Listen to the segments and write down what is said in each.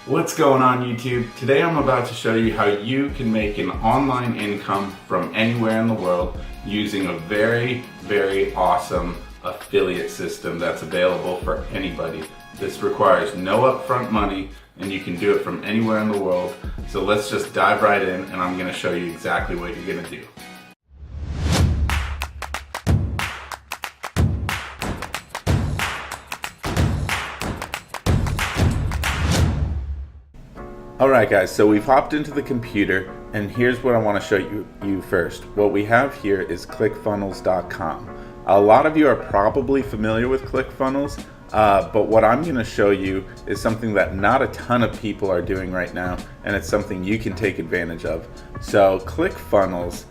What's going on YouTube? Today I'm about to show you how you can make an online income from anywhere in the world using a very awesome affiliate system that's available for anybody. This requires no upfront money and you can do it from anywhere in the world. So let's just dive right in and I'm going to show you exactly what you're going to do. Alright guys, so we've hopped into the computer and here's what I want to show you first. What we have here is ClickFunnels.com. A lot of you are probably familiar with ClickFunnels, but what I'm going to show you is something that not a ton of people are doing right now, and it's something you can take advantage of. So ClickFunnels,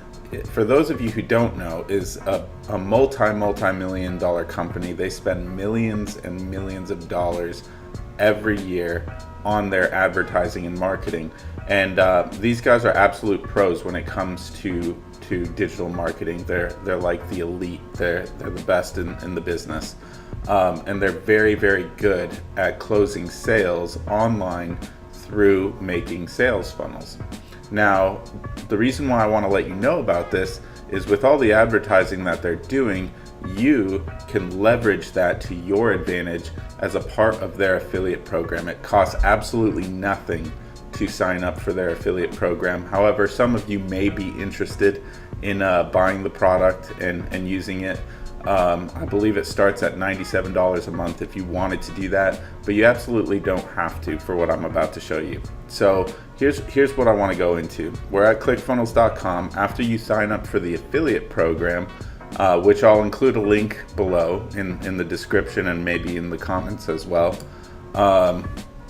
for those of you who don't know, is a multi-million dollar company. They spend millions and millions of dollars every year on their advertising and marketing, and these guys are absolute pros when it comes to digital marketing. They're like the elite. They're the best in the business, and they're very good at closing sales online through making sales funnels. Now, the reason why I want to let you know about this is with all the advertising that they're doing, you can leverage that to your advantage as a part of their affiliate program. It costs absolutely nothing to sign up for their affiliate program. However, some of you may be interested in buying the product and using it. I believe it starts at $97 a month if you wanted to do that, but you absolutely don't have to for what I'm about to show you. So here's what I want to go into. We're at ClickFunnels.com. After you sign up for the affiliate program, which I'll include a link below in the description and maybe in the comments as well.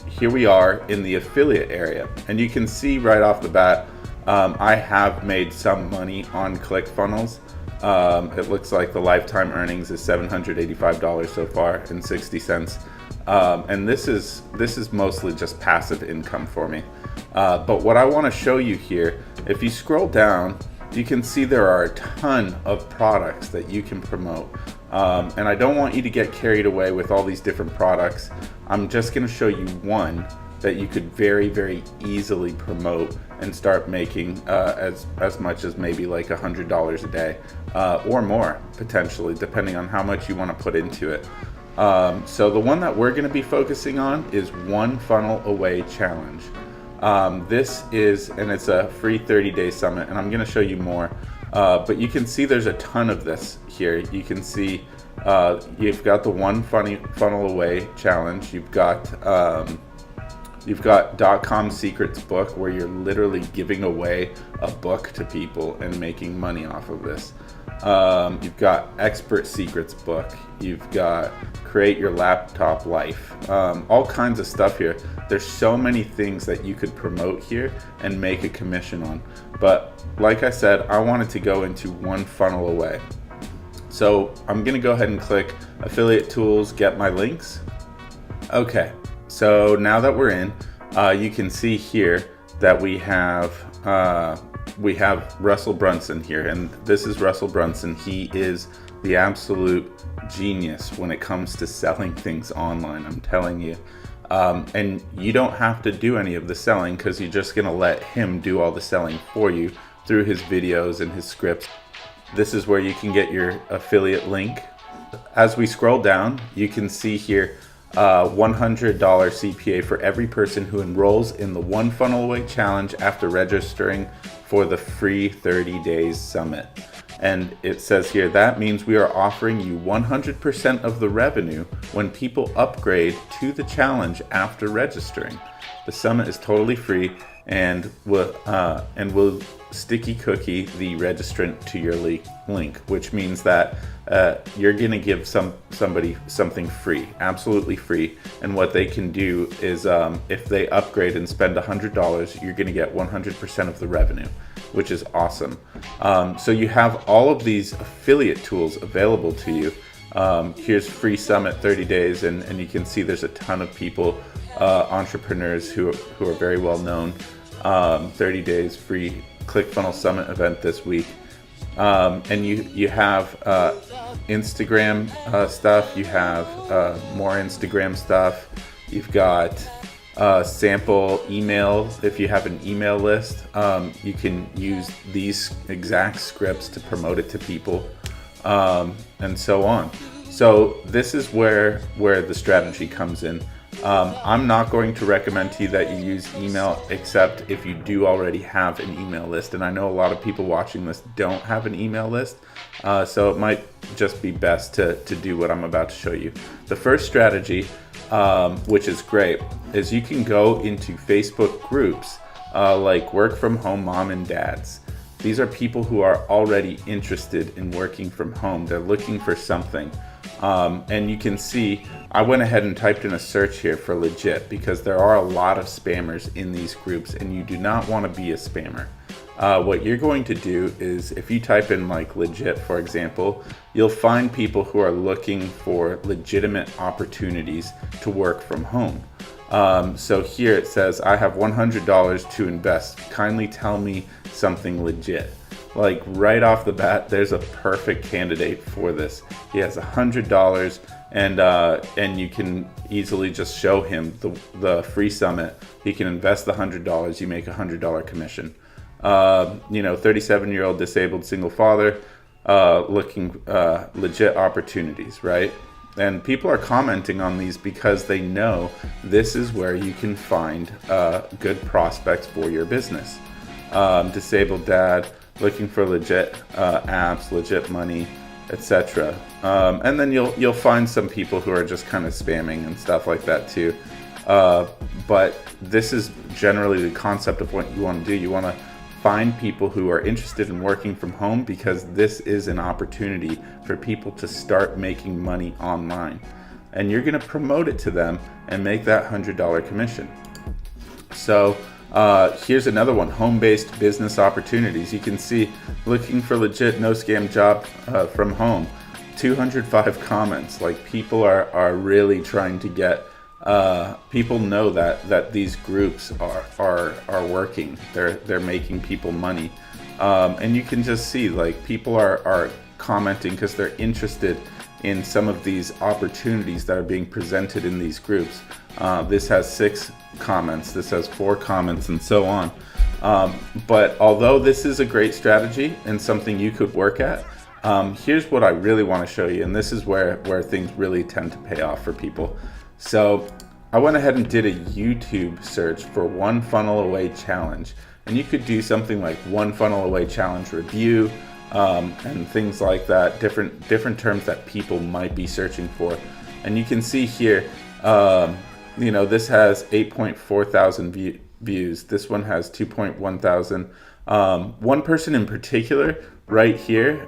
Here we are in the affiliate area, and you can see right off the bat, I have made some money on ClickFunnels. It looks like the lifetime earnings is $785 so far and 60 cents. And this is mostly just passive income for me. But what I want to show you here, if you scroll down, you can see there are a ton of products that you can promote. And I don't want you to get carried away with all these different products. I'm just going to show you one that you could very easily promote and start making as much as maybe like $100 a day or more potentially, depending on how much you want to put into it. So the one that we're going to be focusing on is One Funnel Away Challenge. This is, and it's a free 30-day summit, and I'm going to show you more. But you can see there's a ton of this here. You can see you've got the One Funnel Away Challenge. You've got .com Secrets book, where you're literally giving away a book to people and making money off of this. You've got Expert Secrets book. You've got Create Your Laptop Life. All kinds of stuff here. There's so many things that you could promote here and make a commission on. But like I said, I wanted to go into One Funnel Away. So I'm going to go ahead and click Affiliate Tools, Get My Links. Okay. So now that we're in, you can see here that we have Russell Brunson here, and this is Russell Brunson. He is the absolute genius when it comes to selling things online, I'm telling you. And you don't have to do any of the selling because you're just going to let him do all the selling for you through his videos and his scripts. This is where you can get your affiliate link. As we scroll down, you can see here $100 CPA for every person who enrolls in the One Funnel Away Challenge after registering for the free 30 days summit. And it says here, that means we are offering you 100% of the revenue when people upgrade to the challenge after registering. The summit is totally free and will sticky cookie the registrant to your link, which means that you're gonna give somebody something free, absolutely free. And what they can do is if they upgrade and spend $100, you're gonna get 100% of the revenue, which is awesome. So you have all of these affiliate tools available to you. Here's free summit 30 days, and you can see there's a ton of people, entrepreneurs who are very well known. 30 days free ClickFunnels Summit event this week. And you have Instagram stuff, you have more Instagram stuff, you've got sample email. If you have an email list, you can use these exact scripts to promote it to people, and so on. So this is where the strategy comes in. I'm not going to recommend to you that you use email except if you do already have an email list. And I know a lot of people watching this don't have an email list. So it might just be best to do what I'm about to show you. The first strategy, which is great, is you can go into Facebook groups like Work From Home Mom and Dads. These are people who are already interested in working from home. They're looking for something. And you can see, I went ahead and typed in a search here for legit because there are a lot of spammers in these groups and you do not want to be a spammer. What you're going to do is if you type in like legit, for example, you'll find people who are looking for legitimate opportunities to work from home. So here it says, I have $100 to invest. Kindly tell me something legit. Like right off the bat, there's a perfect candidate for this. He has $100 and you can easily just show him the free summit. He can invest the $100. You make a $100 commission. 37-year-old disabled single father, looking legit opportunities, right? And people are commenting on these because they know this is where you can find good prospects for your business. Disabled dad, looking for legit apps, legit money, etc. And then you'll find some people who are just kind of spamming and stuff like that too. But this is generally the concept of what you want to do. You want to find people who are interested in working from home because this is an opportunity for people to start making money online. And you're going to promote it to them and make that $100 commission. So here's another one, home-based business opportunities. You can see looking for legit no scam job from home. 205 comments. Like people are really trying to get people know that these groups are working. They're making people money, and you can just see like people are commenting because they're interested in some of these opportunities that are being presented in these groups. This has 6 comments, this has 4 comments, and so on. But although this is a great strategy and something you could work at, here's what I really want to show you, and this is where things really tend to pay off for people. So I went ahead and did a YouTube search for One Funnel Away Challenge, and you could do something like One Funnel Away Challenge review, and things like that, different terms that people might be searching for. And you can see here, this has 8.4 thousand views. This one has 2.1 thousand. One person in particular right here,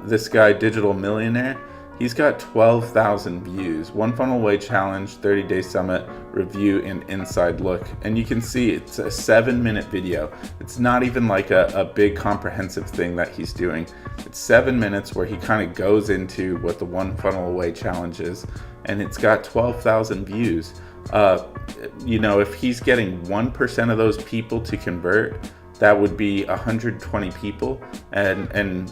this guy, Digital Millionaire, he's got 12,000 views. One Funnel Away Challenge, 30-day summit, review, and inside look. And you can see it's a 7-minute video. It's not even like a big comprehensive thing that he's doing. It's 7 minutes where he kind of goes into what the One Funnel Away Challenge is. And it's got 12,000 views. If he's getting 1% of those people to convert, that would be 120 people. And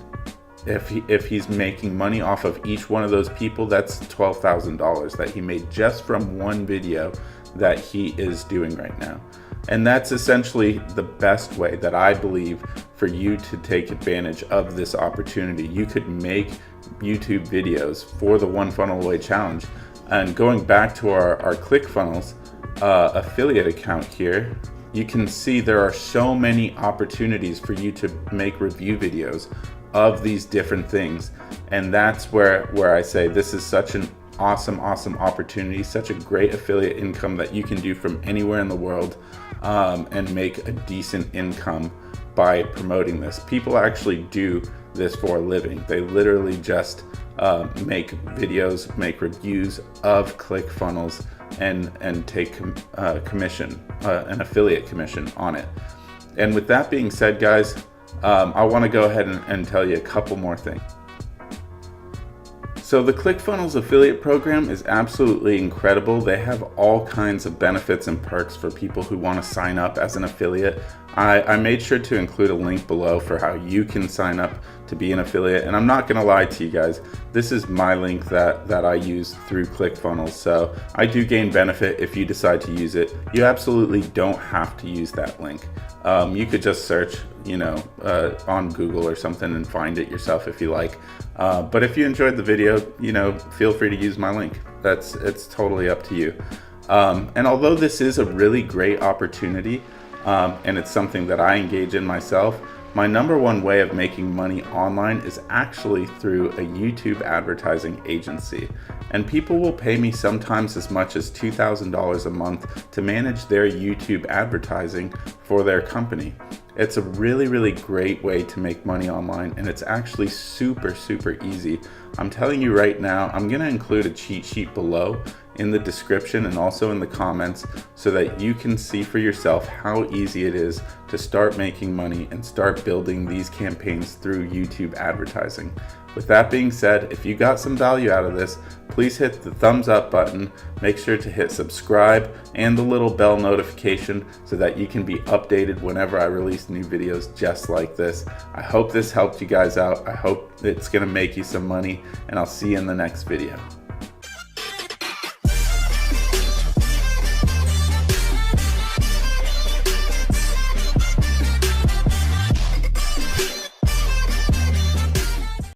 if he's making money off of each one of those people, that's $12,000 that he made just from one video that he is doing right now. And that's essentially the best way that I believe for you to take advantage of this opportunity. You could make YouTube videos for the One Funnel Away Challenge. And going back to our ClickFunnels affiliate account here, you can see there are so many opportunities for you to make review videos of these different things. And that's where I say this is such an awesome opportunity, such a great affiliate income that you can do from anywhere in the world, and make a decent income by promoting this. People actually do this for a living. They literally just make videos, make reviews of ClickFunnels and take commission, an affiliate commission on it. And with that being said, guys, I want to go ahead and tell you a couple more things. So the ClickFunnels affiliate program is absolutely incredible. They have all kinds of benefits and perks for people who want to sign up as an affiliate. I made sure to include a link below for how you can sign up to be an affiliate. And I'm not gonna lie to you guys, this is my link that I use through ClickFunnels. So I do gain benefit if you decide to use it. You absolutely don't have to use that link. You could just search, on Google or something and find it yourself if you like. But if you enjoyed the video, feel free to use my link. It's totally up to you. And although this is a really great opportunity, and it's something that I engage in myself, my number one way of making money online is actually through a YouTube advertising agency. And people will pay me sometimes as much as $2,000 a month to manage their YouTube advertising for their company. It's a really, really great way to make money online, and it's actually super, super easy. I'm telling you right now, I'm gonna include a cheat sheet below in the description and also in the comments so that you can see for yourself how easy it is to start making money and start building these campaigns through YouTube advertising. With that being said, if you got some value out of this, please hit the thumbs up button, make sure to hit subscribe and the little bell notification so that you can be updated whenever I release new videos just like this. I hope this helped you guys out. I hope it's gonna make you some money, and I'll see you in the next video.